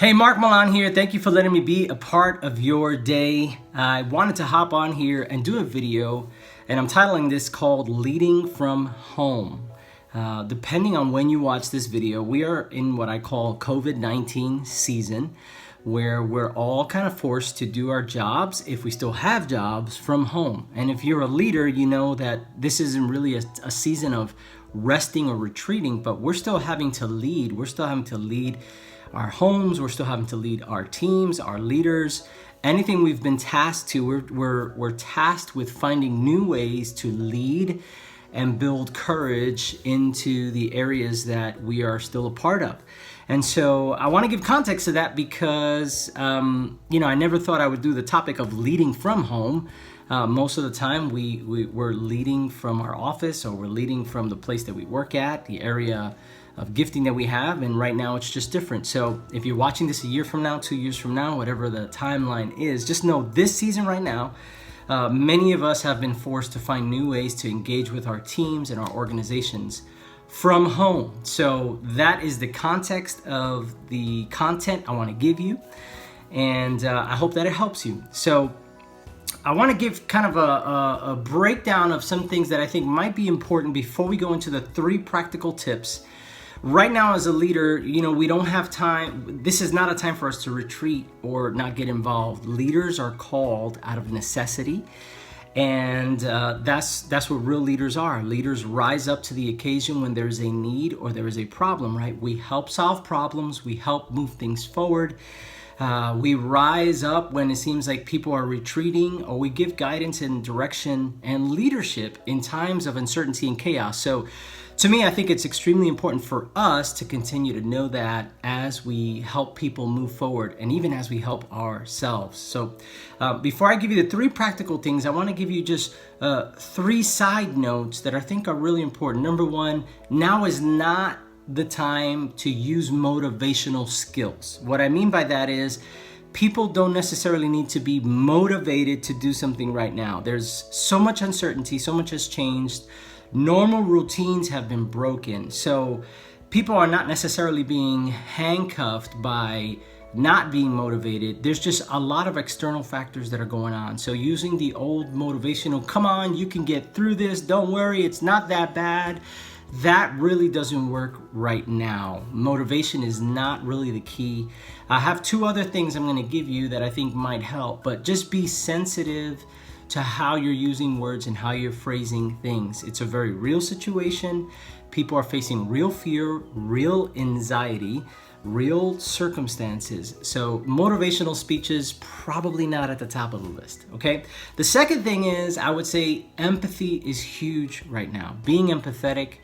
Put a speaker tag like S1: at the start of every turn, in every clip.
S1: Hey, Marc Millan here. Thank you for letting me be a part of your day. I wanted to hop on here and do a video, and I'm titling this called Leading from Home. Depending on when you watch this video, we are in what I call COVID-19 season, where we're all kind of forced to do our jobs, if we still have jobs, from home. And if you're a leader, you know that this isn't really a season of resting or retreating, but we're still having to lead. We're still having to lead our homes. We're still having to lead our teams, our leaders. Anything we've been tasked to, we're tasked with finding new ways to lead and build courage into the areas that we are still a part of. And so I want to give context to that because, I never thought I would do the topic of leading from home. Most of the time we're leading from our office, or we're leading from the place that we work at, the area of gifting that we have, and right now it's just different. So if you're watching this a year from now, 2 years from now, whatever the timeline is, just know this season right now, many of us have been forced to find new ways to engage with our teams and our organizations from home. So that is the context of the content I want to give you, and I hope that it helps you. So I want to give kind of a breakdown of some things that I think might be important before we go into the 3 practical tips. Right now, as a leader, we don't have time. This is not a time for us to retreat or not get involved. Leaders are called out of necessity, and that's what real leaders are. Leaders rise up to the occasion when there's a need or there is a problem, right? We help solve problems. We help move things forward. We rise up when it seems like people are retreating, or we give guidance and direction and leadership in times of uncertainty and chaos. So to me, I think it's extremely important for us to continue to know that as we help people move forward, and even as we help ourselves. So before I give you the 3 practical things, I want to give you just 3 side notes that I think are really important. Number 1, now is not the time to use motivational skills. What I mean by that is, people don't necessarily need to be motivated to do something right now. There's so much uncertainty, so much has changed. Normal routines have been broken. So people are not necessarily being handcuffed by not being motivated. There's just a lot of external factors that are going on. So using the old motivational, come on, you can get through this, don't worry, it's not that bad, that really doesn't work right now. Motivation is not really the key. I have 2 other things I'm going to give you that I think might help, but just be sensitive to how you're using words and how you're phrasing things. It's a very real situation. People are facing real fear, real anxiety, real circumstances. So motivational speeches, probably not at the top of the list, okay? The second thing is, I would say empathy is huge right now. Being empathetic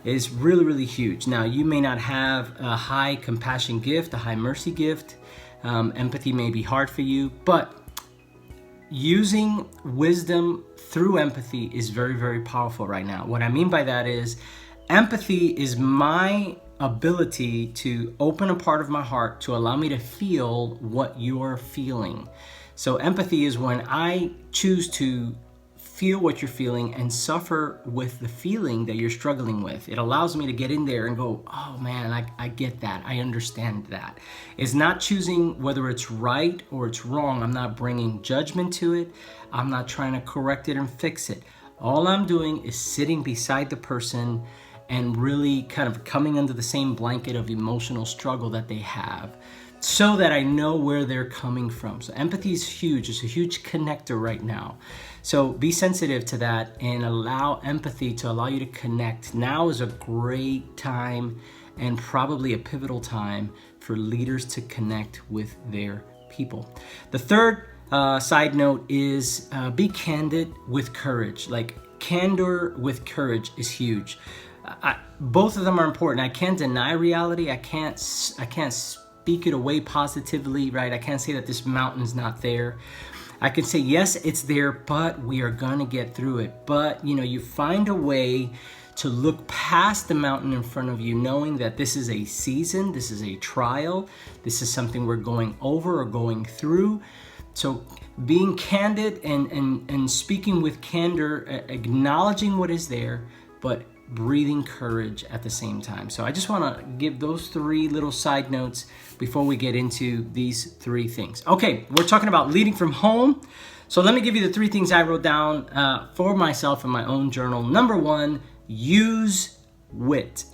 S1: is really, really huge. Now, you may not have a high compassion gift, a high mercy gift. Empathy may be hard for you, but using wisdom through empathy is very, very powerful right now. What I mean by that is, empathy is my ability to open a part of my heart to allow me to feel what you're feeling. So empathy is when I choose to feel what you're feeling and suffer with the feeling that you're struggling with. It allows me to get in there and go, oh man, I get that. I understand that. It's not choosing whether it's right or it's wrong. I'm not bringing judgment to it. I'm not trying to correct it and fix it. All I'm doing is sitting beside the person and really kind of coming under the same blanket of emotional struggle that they have, so that I know where they're coming from. So empathy is huge. It's a huge connector right now. So be sensitive to that and allow empathy to allow you to connect. Now is a great time, and probably a pivotal time, for leaders to connect with their people. The third side note is be candid with courage. Like, candor with courage is huge. Both of them are important. I can't deny reality. I can't speak it away positively, right? I can't say that this mountain's not there. I can say, yes, it's there, but we are gonna get through it. But you find a way to look past the mountain in front of you, knowing that this is a season, this is a trial, this is something we're going over or going through. So being candid and speaking with candor, acknowledging what is there, but breathing courage at the same time. So I just want to give those 3 little side notes before we get into these 3 things. Okay, we're talking about leading from home. So let me give you the 3 things I wrote down for myself in my own journal. Number 1, use WIT.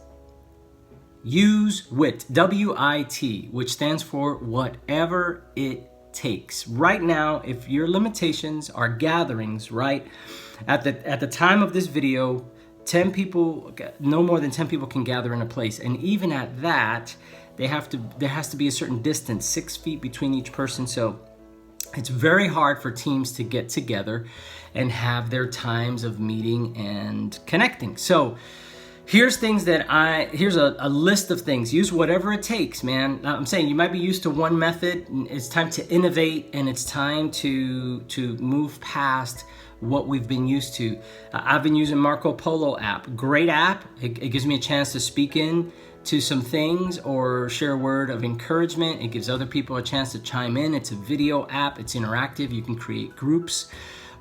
S1: Use WIT, W.I.T, which stands for whatever it takes. Right now, if your limitations are gatherings, right? At the time of this video, 10 people, no more than 10 people can gather in a place. And even at that, there has to be a certain distance, 6 feet between each person. So it's very hard for teams to get together and have their times of meeting and connecting. So here's a list of things. Use whatever it takes, man. I'm saying you might be used to one method. It's time to innovate, and it's time to move past what we've been used to. I've been using Marco Polo app. Great app. It gives me a chance to speak in to some things or share a word of encouragement. It gives other people a chance to chime in. It's a video app. It's interactive. You can create groups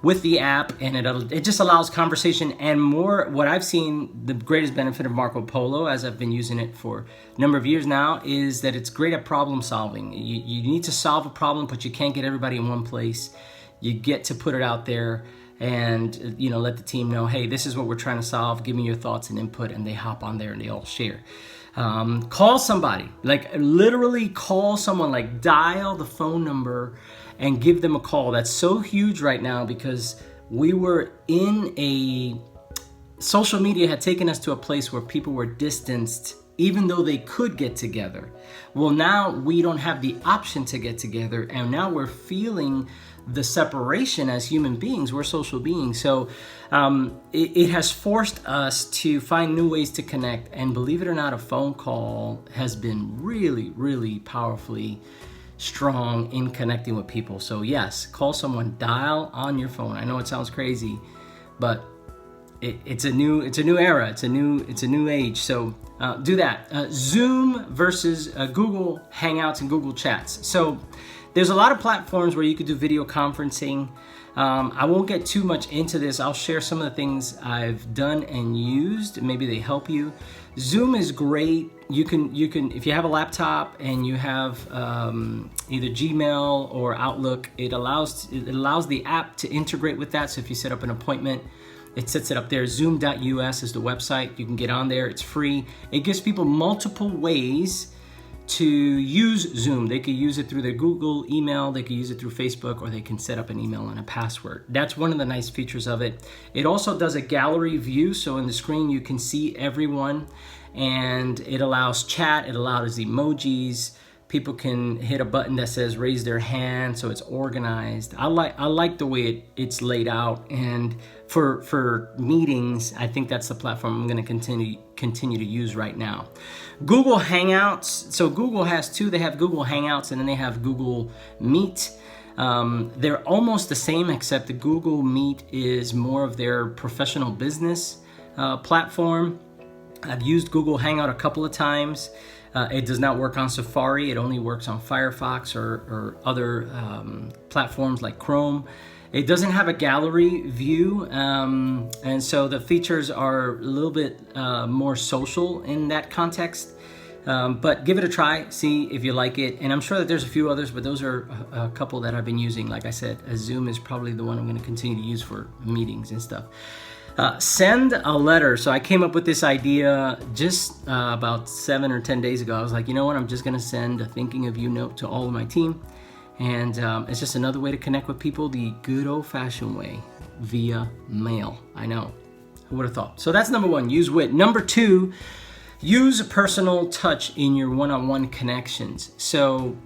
S1: with the app, and it just allows conversation and more. What I've seen, the greatest benefit of Marco Polo, as I've been using it for a number of years now, is that it's great at problem solving. You need to solve a problem, but you can't get everybody in one place. You get to put it out there and let the team know, hey, this is what we're trying to solve. Give me your thoughts and input, and they hop on there and they all share. Call somebody, like literally call someone, like dial the phone number and give them a call. That's so huge right now because we were social media had taken us to a place where people were distanced even though they could get together. Well, now we don't have the option to get together, and now we're feeling the separation as human beings. We're social beings. So it has forced us to find new ways to connect. And believe it or not, a phone call has been really, really powerfully strong in connecting with people. So yes, call someone, dial on your phone. I know it sounds crazy, but it's a new era. It's a new age. So do that. Zoom versus Google Hangouts and Google Chats. So there's a lot of platforms where you could do video conferencing. I won't get too much into this. I'll share some of the things I've done and used. Maybe they help you. Zoom is great. You can if you have a laptop and you have either Gmail or Outlook, it allows the app to integrate with that. So if you set up an appointment, it sets it up there. Zoom.us is the website. You can get on there. It's free. It gives people multiple ways to use Zoom. They could use it through their Google email, they could use it through Facebook, or they can set up an email and a password. That's one of the nice features of it. It also does a gallery view, so in the screen you can see everyone, and it allows chat, it allows emojis. People can hit a button that says raise their hand, so it's organized. I like the way it's laid out, and for meetings, I think that's the platform I'm going to continue to use right now. Google Hangouts. So Google has two. They have Google Hangouts and then they have Google Meet. They're almost the same, except the Google Meet is more of their professional business platform. I've used Google Hangout a couple of times. It does not work on Safari. It only works on Firefox or other platforms like Chrome. It doesn't have a gallery view, and so the features are a little bit more social in that context. But give it a try, see if you like it. And I'm sure that there's a few others, but those are a couple that I've been using. Like I said, Zoom is probably the one I'm going to continue to use for meetings and stuff. Send a letter. So I came up with this idea just about 7 or 10 days ago. I was like, you know what? I'm just going to send a thinking of you note to all of my team. And it's just another way to connect with people the good old-fashioned way, via mail. I know. Who would have thought? So that's number one, use WIT. Number two, use a personal touch in your one-on-one connections. So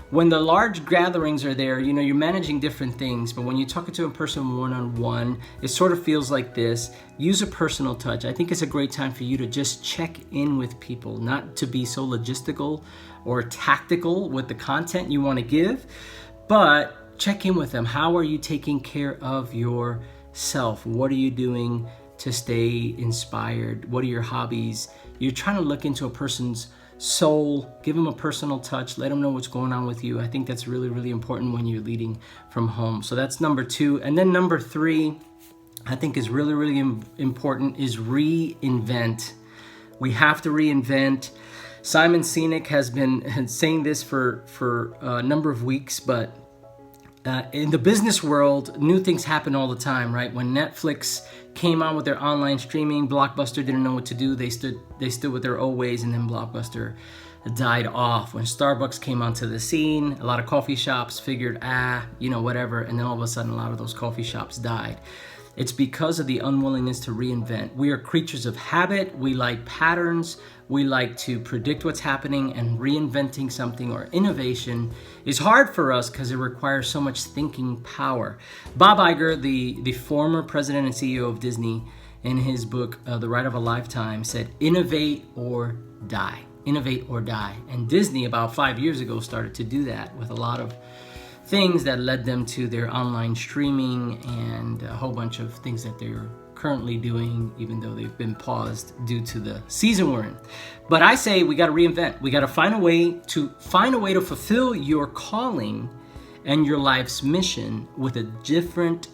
S1: when the large gatherings are there, you know, you're managing different things, but when you're talking to a person one-on-one, it sort of feels like this. Use a personal touch. I think it's a great time for you to just check in with people, not to be so logistical or tactical with the content you want to give, but check in with them. How are you taking care of yourself? What are you doing to stay inspired? What are your hobbies? You're trying to look into a person's soul, give them a personal touch, let them know what's going on with you. I think that's really, really important when you're leading from home. So that's number two. And then number three, I think is really, really important is reinvent. We have to reinvent. Simon Sinek has been saying this for a number of weeks, but in the business world, new things happen all the time, right? When Netflix came on with their online streaming, Blockbuster didn't know what to do. They stood with their old ways, and then Blockbuster died off. When Starbucks came onto the scene, a lot of coffee shops figured, whatever, and then all of a sudden a lot of those coffee shops died. It's because of the unwillingness to reinvent. We are creatures of habit. We like patterns. We like to predict what's happening, and reinventing something or innovation is hard for us because it requires so much thinking power. Bob Iger, the former president and CEO of Disney, in his book, The Ride of a Lifetime, said, innovate or die. Innovate or die. And Disney, about 5 years ago, started to do that with a lot of things that led them to their online streaming and a whole bunch of things that they're currently doing, even though they've been paused due to the season we're in. But I say we got to reinvent. We got to find a way to fulfill your calling and your life's mission with a different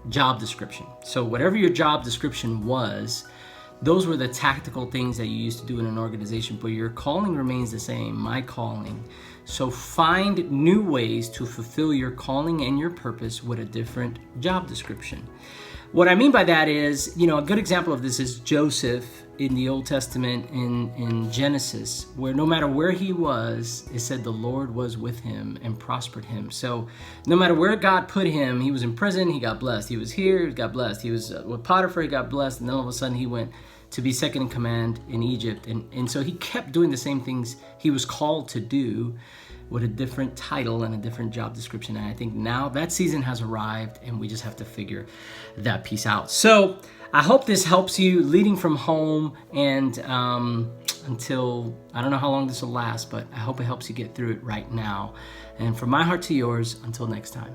S1: job description. So whatever your job description was, those were the tactical things that you used to do in an organization, but your calling remains the same, my calling. So find new ways to fulfill your calling and your purpose with a different job description. What I mean by that is, a good example of this is Joseph in the Old Testament in Genesis, where no matter where he was, it said the Lord was with him and prospered him. So no matter where God put him, he was in prison, he got blessed. He was here, he got blessed. He was with Potiphar, he got blessed. And then all of a sudden he went to be second in command in Egypt. And so he kept doing the same things he was called to do with a different title and a different job description. And I think now that season has arrived and we just have to figure that piece out. So I hope this helps you leading from home, and until, I don't know how long this will last, but I hope it helps you get through it right now. And from my heart to yours, until next time.